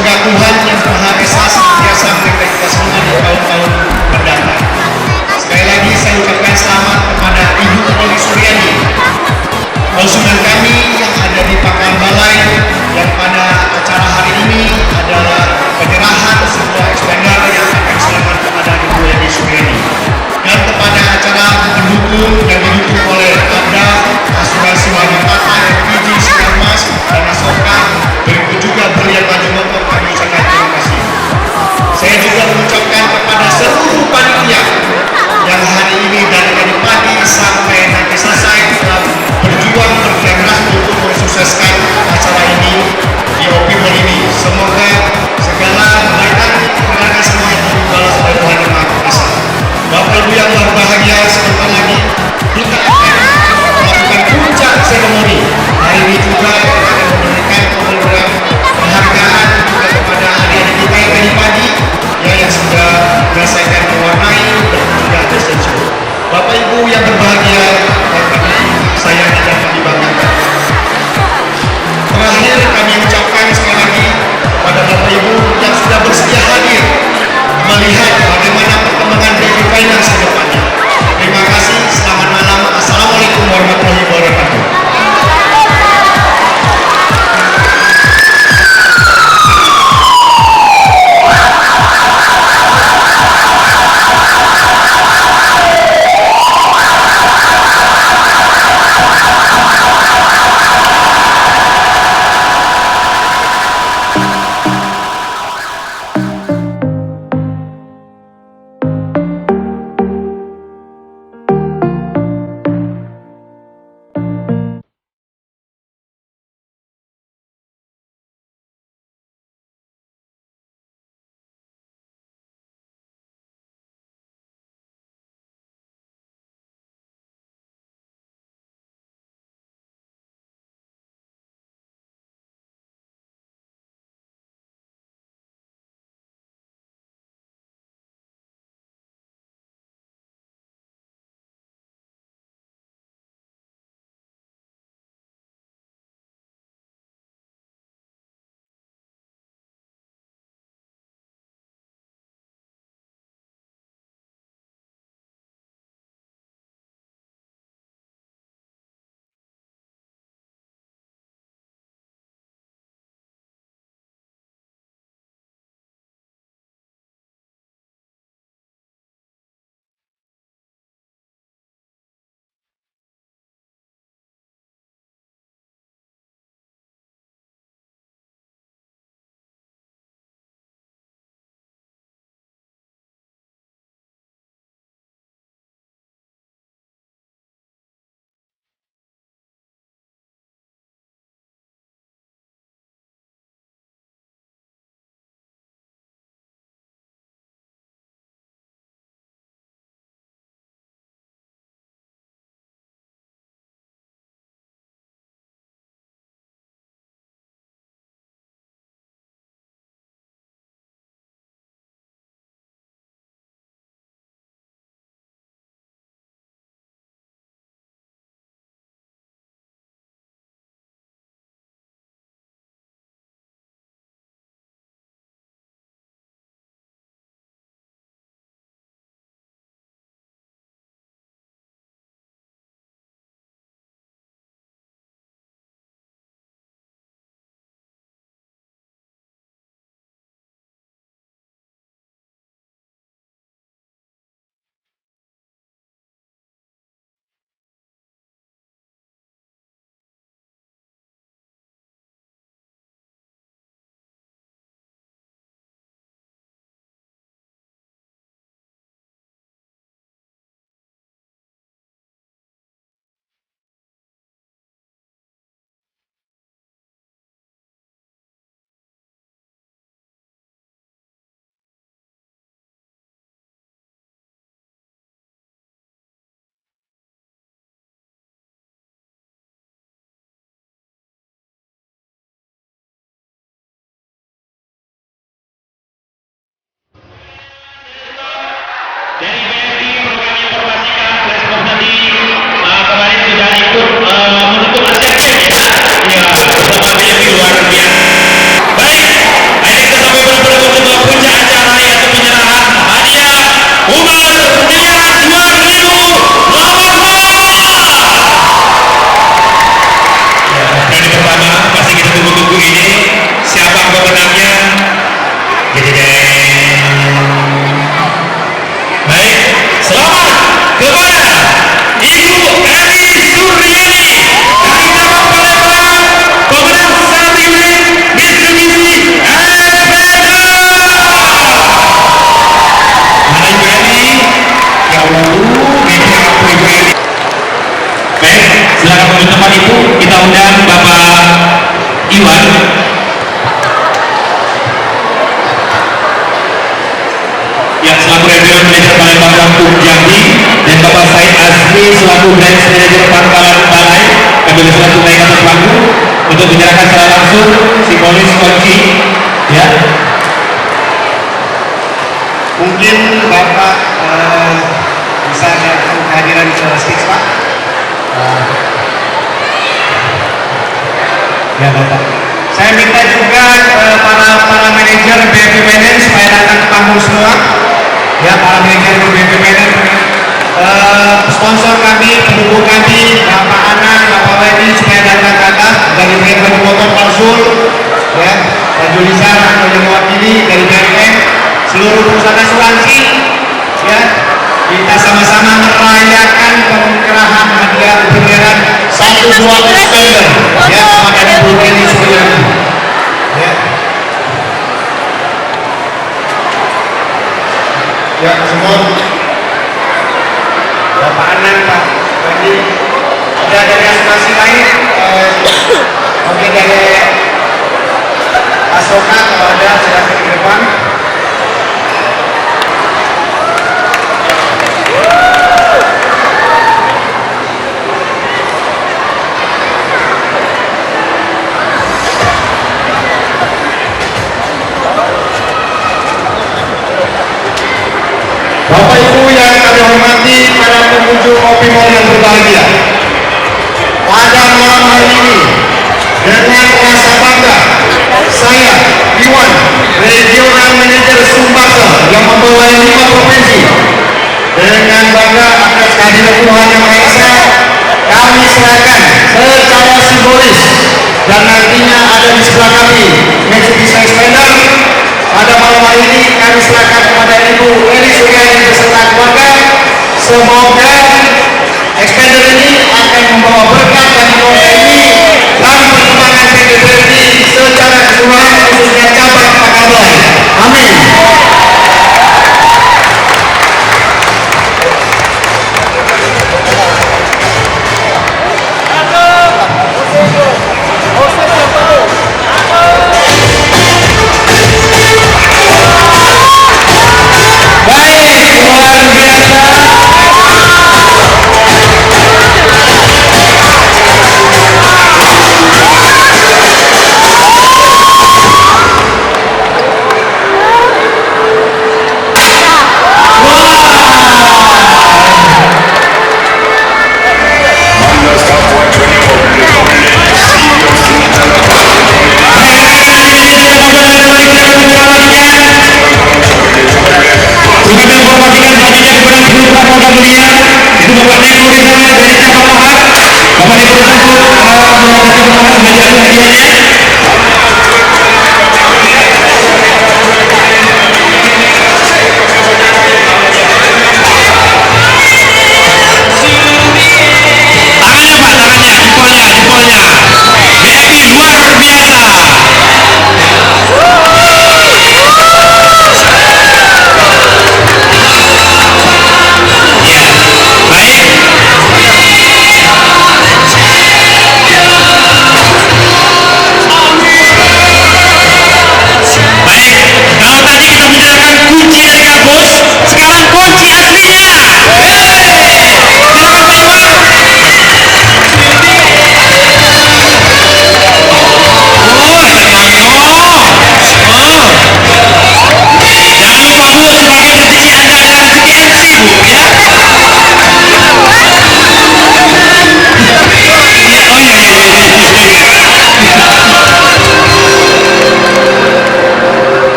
Semoga Tuhan yang Maha Esa senantiasa menyertai kita semua di tahun-tahun mendatang. Sekali lagi saya ucapkan selamat kepada Ibu Poli Suryani, konsumen kami yang ada di Pangkal Balai, yang pada acara hari ini adalah penyerahan sebuah expander yang akan diserahkan kepada Ibu Poli Suryani, dan kepada acara pendukung yang didukung oleh Anda, Asuransi Wanita, LPG, Sinarmas, dan Asoka. Begitu juga Berlian Baju Motor, kami ucapkan terima kasih. Saya juga mengucapkan kepada seluruh panitia yang hari ini dari tadi pagi sampai nanti selesai telah berjuang bekerja keras untuk mensukseskan acara ini di OP Mall ini. Semoga segala kebaikan kemenangan semua itu dibalas oleh Tuhan Yang Maha Kuasa. Bapak Ibu yang berbahagia, sebentar lagi kita akan melakukan puncak seremoni. Hari ini juga kita akan memberikan penghargaan juga kepada adik-adik kita yang tadi pagi yang sudah menyelesaikan mewarnai dan juga desain. Bapak Ibu yang berbahagia, dan kami sayangi dan kami banggakan. Terakhir kami ucapkan sekali lagi kepada Bapak Ibu yang sudah bersedia hadir melihat bagaimana perkembangan BB Finance ke depannya. Terima kasih, selamat malam. Assalamualaikum warahmatullahi wabarakatuh. Luar biasa. Baik, untuk tempat itu kita undang Bapak Iwan. Ya, selaku Regional Manager Palembang Kampung Jambi, dan Bapak Said Azmi selaku Branch Manager Pangkalan Balai, kami bersilakan naik atas panggung untuk menyerahkan secara langsung simbolis kunci. Ya. Mungkin Bapak bisa datang kehadiran ke stage Pak. Ya Bapak. Saya minta juga para manajer BFB Medan supaya datang ke panggung semua. Ya, para manajer BFB Medan, sponsor kami, pendukung kami, Bapak Anan, Bapak Wedi supaya datang ke atas dari BFB Motor Palsul, ya, Pak Julizar yang mewakili dari BFM, seluruh perusahaan asuransi, ya, kita sama-sama merayakan penggerahan hadiah bendera 1-2 Oktober, ya, kepada Ibu Eni Suryani, ya. Ya, semua Bapak Anan, Pak Wedi, ada dari asuransi lain, mungkin dari Asoka kalau ada silakan ke depan. Bapak Ibu yang kami hormati, para pengunjung Kopi Mall yang berbahagia, pada malam hari ini dengan rasa bangga saya Iwan, Regional Manager Sumbasa yang membawa 5 provinsi, dengan bangga atas kehadiran Tuhan Yang Maha Esa, kami serahkan secara simbolis dan nantinya ada di sebelah kami Mercedes Expander. Pada malam hari ini kami serahkan kepada Ibu Eni Suryani beserta keluarga. Semoga Expander ini akan membawa berkat bagi keluarga ini dan perkembangan PT Berti secara keseluruhan, khususnya cabang Pakabai. Amin.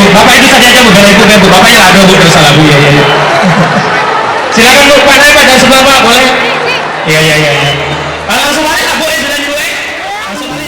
Bapak itu tadi aja Bu, ibu, bapaknya ada Bu, nggak salah Bu, ya. Silakan Bu, Pak naik Pak, dan sebelah Pak, boleh? Iya. Langsung balik Bu, sudah dimulai. Langsung balik.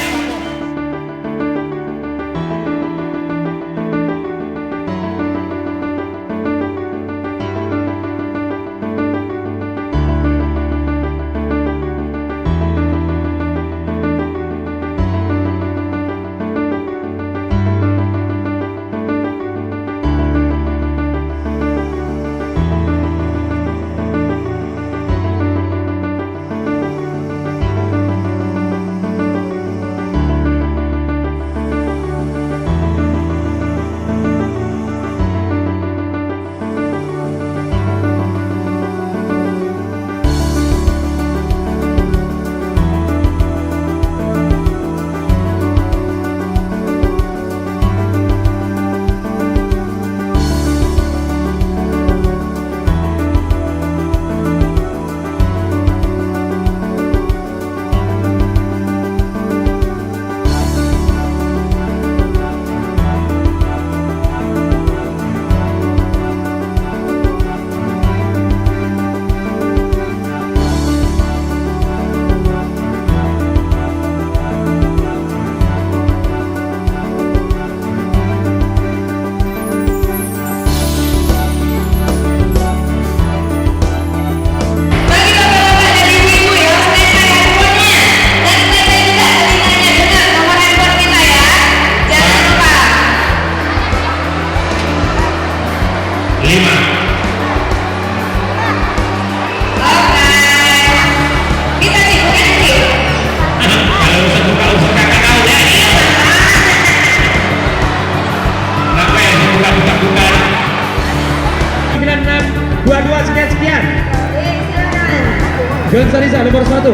John Sarisa nomor 1.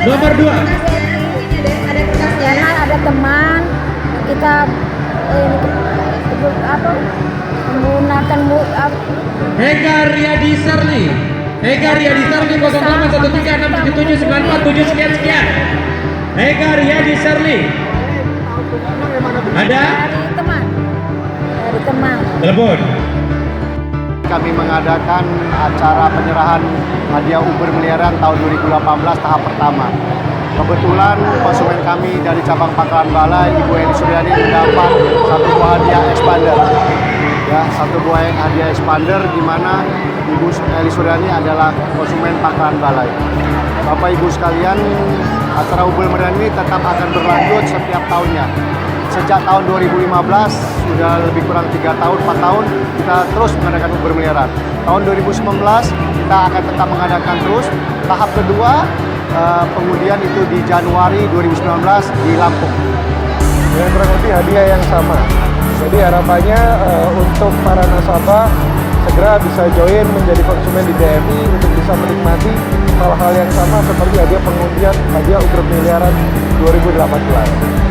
Nomor 2. Ada kertasnya, ada teman kita menggunakan Hega Riyadi Sarli 0813677477 sekian. Hega Riyadi Sarli. Ada? dari teman. Telepon. Kami mengadakan acara penyerahan hadiah Uber miliaran tahun 2018 tahap pertama. Kebetulan konsumen kami dari cabang Pangkalan Balai, Ibu Eli Suryani, mendapat satu buah hadiah expander. Ya, satu buah hadiah expander di mana Ibu Eli Suryani adalah konsumen Pangkalan Balai. Bapak Ibu sekalian, acara Uber miliaran ini tetap akan berlanjut setiap tahunnya. Sejak tahun 2015, sudah lebih kurang 3 tahun, 4 tahun, kita terus mengadakan Uber miliaran. Tahun 2019, kita akan tetap mengadakan terus. Tahap kedua, pengundian itu di Januari 2019 di Lampung. Dengan kurang lebih hadiah yang sama. Jadi harapannya untuk para nasabah segera bisa join menjadi konsumen di BMI untuk bisa menikmati hal-hal yang sama seperti hadiah pengundian hadiah Uber miliaran 2018.